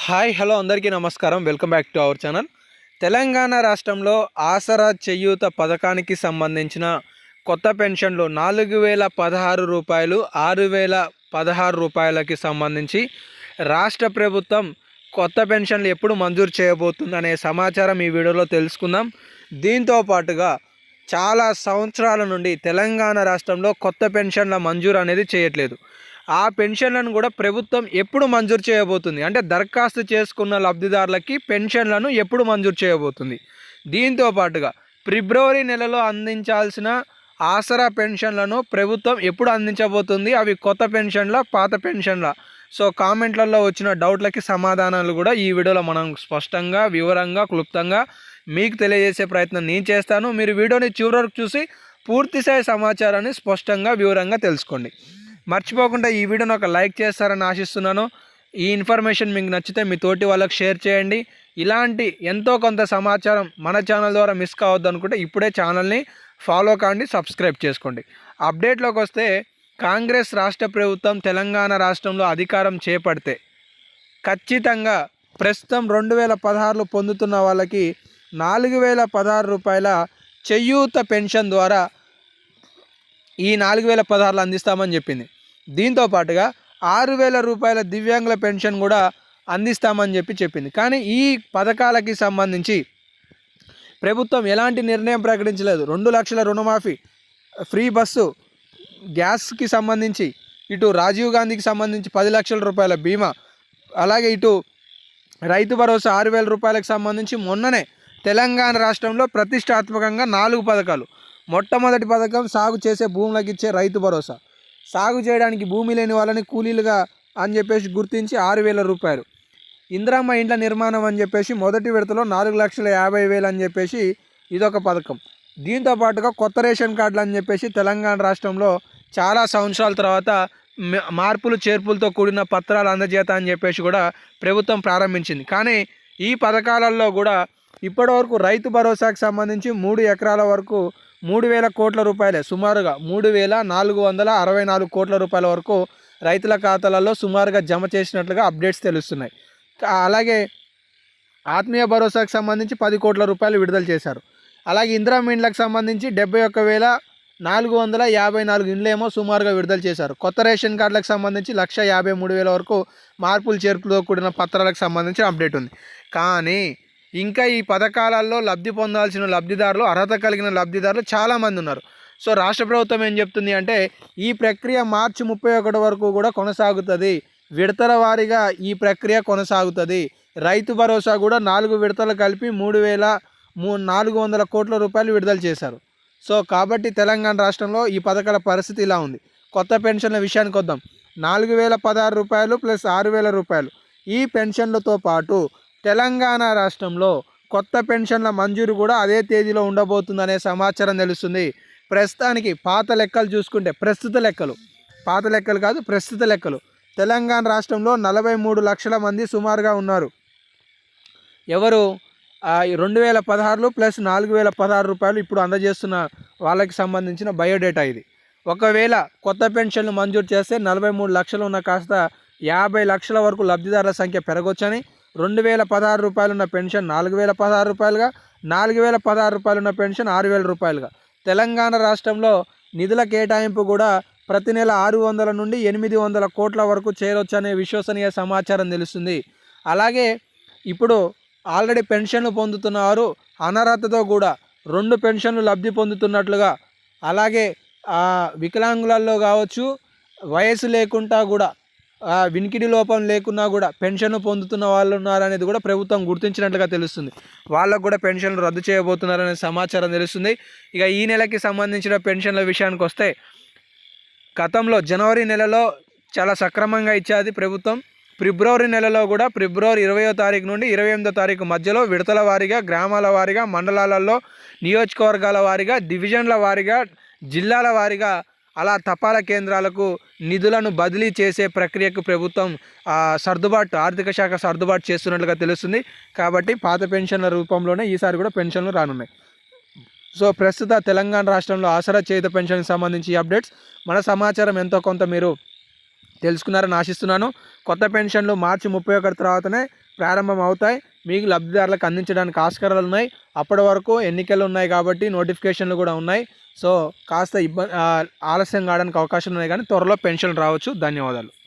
Hi hello అందరికీ నమస్కారం. Welcome back to our channel. Telangana రాష్ట్రంలో ఆసరా చేయూత పథకానికి సంబంధించిన కొత్త పెన్షన్లు 4016 రూపాయలు 6016 రూపాయలకి సంబంధించి రాష్ట్ర ప్రభుత్వం కొత్త పెన్షన్లు ఎప్పుడు మంజూరు చేయబోతుందనే సమాచారం ఈ వీడియోలో తెలుసుకుందాం. దీంతో పాటుగా చాలా సంవత్సరాల నుండి తెలంగాణ రాష్ట్రంలో కొత్త పెన్షన్ల మంజూరు అనేది చేయట్లేదు. ఆ పెన్షన్లను కూడా ప్రభుత్వం ఎప్పుడు మంజూరు చేయబోతుంది, అంటే దరఖాస్తు చేసుకున్న లబ్ధిదారులకి పెన్షన్లను ఎప్పుడు మంజూరు చేయబోతుంది. దీంతో పాటుగా ఫిబ్రవరి నెలలో అందించాల్సిన ఆసరా పెన్షన్లను ప్రభుత్వం ఎప్పుడు అందించబోతుంది, అవి కొత్త పెన్షన్ల పాత పెన్షన్ల. సో కామెంట్లలో వచ్చిన డౌట్లకి సమాధానాలు కూడా ఈ వీడియోలో మనం స్పష్టంగా వివరంగా క్లుప్తంగా మీకు తెలియజేసే ప్రయత్నం నేను చేస్తాను. మీరు వీడియోని చివరి వరకు చూసి పూర్తిస్థాయి సమాచారాన్ని స్పష్టంగా వివరంగా తెలుసుకోండి. మర్చిపోకుండా ఈ వీడియోని ఒక లైక్ చేస్తారని ఆశిస్తున్నాను. ఈ ఇన్ఫర్మేషన్ మీకు నచ్చితే మీ తోటి వాళ్ళకి షేర్ చేయండి. ఇలాంటి ఎంతో కొంత సమాచారం మన ఛానల్ ద్వారా మిస్ కావద్దు అనుకుంటే ఇప్పుడే ఛానల్ని ఫాలో కాండి, సబ్స్క్రైబ్ చేసుకోండి. అప్డేట్లోకి వస్తే, కాంగ్రెస్ రాష్ట్ర ప్రభుత్వం తెలంగాణ రాష్ట్రంలో అధికారం చేపడితే ఖచ్చితంగా ప్రస్తుతం 2016 పొందుతున్న వాళ్ళకి 4016 రూపాయల చేయూత పెన్షన్ ద్వారా ఈ 4016 అందిస్తామని చెప్పింది. దీంతో పాటుగా 6000 రూపాయల దివ్యాంగుల పెన్షన్ కూడా అందిస్తామని చెప్పింది. కానీ ఈ పథకాలకి సంబంధించి ప్రభుత్వం ఎలాంటి నిర్ణయం ప్రకటించలేదు. 2 లక్షల రుణమాఫీ, ఫ్రీ బస్సు, గ్యాస్కి సంబంధించి, ఇటు రాజీవ్ గాంధీకి సంబంధించి 10 లక్షల రూపాయల బీమా, అలాగే ఇటు రైతు భరోసా 6000 రూపాయలకు సంబంధించి మొన్ననే తెలంగాణ రాష్ట్రంలో ప్రతిష్టాత్మకంగా 4 పథకాలు. మొట్టమొదటి పథకం సాగు చేసే భూములకు ఇచ్చే రైతు భరోసా. సాగు చేయడానికి భూమి లేని వాళ్ళని కూలీలుగా అని చెప్పేసి గుర్తించి 6000 రూపాయలు. ఇందిరమ్మ ఇండ్ల నిర్మాణం అని చెప్పేసి మొదటి విడతలో 4,50,000 అని చెప్పేసి ఇదొక పథకం. దీంతో పాటుగా కొత్త రేషన్ కార్డులు అని చెప్పేసి తెలంగాణ రాష్ట్రంలో చాలా సంవత్సరాల తర్వాత మార్పులు చేర్పులతో కూడిన పత్రాలు అందజేత అని చెప్పేసి కూడా ప్రభుత్వం ప్రారంభించింది. కానీ ఈ పథకాలలో కూడా ఇప్పటివరకు రైతు భరోసాకు సంబంధించి 3 ఎకరాల వరకు 3,000 కోట్ల రూపాయలే, సుమారుగా 3,464 కోట్ల రూపాయల వరకు రైతుల ఖాతాలలో సుమారుగా జమ చేసినట్లుగా అప్డేట్స్ తెలుస్తున్నాయి. అలాగే ఆత్మీయ భరోసాకు సంబంధించి 10 కోట్ల రూపాయలు విడుదల చేశారు. అలాగే ఇందిరమ్మ ఇండ్లకు సంబంధించి 71,454 ఇండ్లేమో సుమారుగా విడుదల చేశారు. కొత్త రేషన్ కార్డులకు సంబంధించి 1,53,000 వరకు మార్పులు చేర్పులతో కూడిన పత్రాలకు సంబంధించిన అప్డేట్ ఉంది. కానీ ఇంకా ఈ పథకాలలో లబ్ధి పొందాల్సిన లబ్ధిదారులు, అర్హత కలిగిన లబ్ధిదారులు చాలామంది ఉన్నారు. సో రాష్ట్ర ప్రభుత్వం ఏం చెప్తుంది అంటే, ఈ ప్రక్రియ మార్చి 31 వరకు కూడా కొనసాగుతుంది. విడతల వారీగా ఈ ప్రక్రియ కొనసాగుతుంది. రైతు భరోసా కూడా 4 విడతలు కలిపి 3,400 కోట్ల రూపాయలు విడుదల చేశారు. సో కాబట్టి తెలంగాణ రాష్ట్రంలో ఈ పథకాల పరిస్థితి ఇలా ఉంది. కొత్త పెన్షన్ల విషయానికి వద్దాం. 4,016 రూపాయలు ప్లస్ 6,000 రూపాయలు. ఈ పెన్షన్లతో పాటు తెలంగాణ రాష్ట్రంలో కొత్త పెన్షన్ల మంజూరు కూడా అదే తేదీలో ఉండబోతుందనే సమాచారం తెలుస్తుంది. ప్రస్తుతానికి పాత లెక్కలు చూసుకుంటే, ప్రస్తుత లెక్కలు తెలంగాణ రాష్ట్రంలో 43 లక్షల మంది సుమారుగా ఉన్నారు. ఎవరు 2016 ప్లస్ 4,016 రూపాయలు ఇప్పుడు అందజేస్తున్న వాళ్ళకి సంబంధించిన బయోడేటా ఇది. ఒకవేళ కొత్త పెన్షన్లు మంజూరు చేస్తే 43 లక్షలు ఉన్న కాస్త 50 లక్షల వరకు లబ్ధిదారుల సంఖ్య పెరగొచ్చని, 2,016 రూపాయలు ఉన్న పెన్షన్ 4,016 రూపాయలుగా, 4,016 రూపాయలు ఉన్న పెన్షన్ 6,000 రూపాయలుగా. తెలంగాణ రాష్ట్రంలో నిధుల కేటాయింపు కూడా ప్రతి నెల 600 నుండి 800 కోట్ల వరకు చేరొచ్చనే విశ్వసనీయ సమాచారం తెలుస్తుంది. అలాగే ఇప్పుడు ఆల్రెడీ పెన్షన్లు పొందుతున్నవారు అనర్హతతో కూడా 2 పెన్షన్లు లబ్ధి పొందుతున్నట్లుగా, అలాగే వికలాంగులలో కావచ్చు, వయసు లేకుండా కూడా వినికిడి లోపం లేకున్నా కూడా పెన్షన్ పొందుతున్న వాళ్ళు ఉన్నారనేది కూడా ప్రభుత్వం గుర్తించినట్లుగా తెలుస్తుంది. వాళ్ళకు కూడా పెన్షన్లు రద్దు చేయబోతున్నారనే సమాచారం తెలుస్తుంది. ఇక ఈ నెలకి సంబంధించిన పెన్షన్ల విషయానికి వస్తే, గతంలో జనవరి నెలలో చాలా సక్రమంగా ఇచ్చేది ప్రభుత్వం. ఫిబ్రవరి నెలలో కూడా ఫిబ్రవరి 20వ తారీఖు నుండి 28వ తారీఖు మధ్యలో విడతల వారీగా, గ్రామాల వారీగా, మండలాలలో, నియోజకవర్గాల వారీగా, డివిజన్ల వారీగా, జిల్లాల వారీగా అలా తపాలా కేంద్రాలకు నిధులను బదిలీ చేసే ప్రక్రియకు ప్రభుత్వం ఆర్థిక శాఖ సర్దుబాటు చేస్తున్నట్లుగా తెలుస్తుంది. కాబట్టి పాత పెన్షన్ల రూపంలోనే ఈసారి కూడా పెన్షన్లు రానున్నాయి. సో ప్రస్తుత తెలంగాణ రాష్ట్రంలో ఆసరా చేయూత పెన్షన్కి సంబంధించి అప్డేట్స్, మన సమాచారం ఎంతో కొంత మీరు తెలుసుకున్నారని ఆశిస్తున్నాను. కొత్త పెన్షన్లు మార్చి 31 తర్వాతనే ప్రారంభం అవుతాయి. మీకు లబ్ధిదారులకు అందించడానికి ఆస్కారాలు ఉన్నాయి. అప్పటి వరకు ఎన్నికలు ఉన్నాయి కాబట్టి నోటిఫికేషన్లు కూడా ఉన్నాయి. సో కాస్త ఆలస్యం కావడానికి అవకాశం ఉన్నాయి, కానీ త్వరలో పెన్షన్ రావచ్చు. ధన్యవాదాలు.